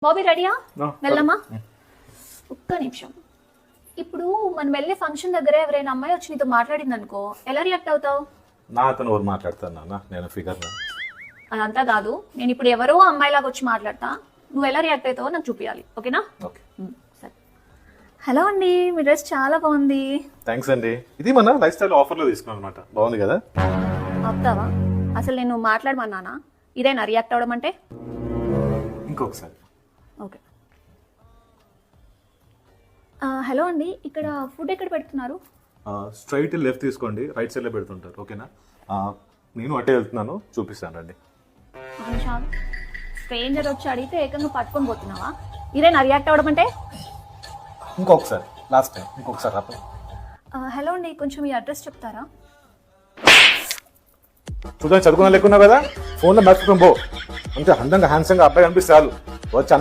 బాబీ రెడీయా? No. వెళ్దామా? ఒక్క నిమిషం. ఇప్పుడు మనం వెళ్ళే ఫంక్షన్ దగ్గర ఎవరైనా అమ్మాయి వచ్చి నీతో మాట్లాడింది అనుకో, ఎలా రియాక్ట్ అవుతావు? నా అతను ఎవరు మాట్లాడతాను నాన్న, నేను ఫిగర్. అదంతా కాదు, నేను ఇప్పుడు ఎవరో అమ్మాయిలాగా వచ్చి మాట్లాడతా, నువ్వు ఎలా రియాక్ట్ అవుతావో నాకు చూపించాలి, ఓకేనా? ఓకే, సరే. హలో అండి, మీ డ్రెస్ చాలా బాగుంది. థ్యాంక్స్ అండి. ఇది మన లైఫ్ స్టైల్ ఆఫర్లో తీసుకున్నాను అనమాట. బాగుంది కదా? అవుతావా? అసలు నేను మాట్లాడమన్నానా? ఇదేనా రియాక్ట్ అవడం అంటే? ఇంకొకసారి. ఓకే. హలో అండి, ఇక్కడ ఫుడ్ ఎక్కడ పెడుతున్నారు? స్ట్రైట్ లెఫ్ట్ తీసుకోండి, రైట్ సైడ్లో పెడుతుంటారు, ఓకేనా? నేను అటే వెళ్తున్నాను, చూపిస్తాను రండి. స్ట్రేంజర్ వచ్చి అడిగితే ఏకంగా పట్టుకొని పోతున్నావా? ఇదేనా రియాక్ట్ అవడం అంటే? ఇంకొకసారి, లాస్ట్ టైం, ఇంకొకసారి రాపే. హలో అండి, కొంచెం మీ అడ్రస్ చెప్తారా? చూద్దాం, చదువుకున్నా లేకున్నావు కదా, ఫోన్లో మ్యాచ్ పో. అంతే అందంగా హ్యాండ్సంగా అబ్బాయి కనిపిస్తే చాలు వచ్చి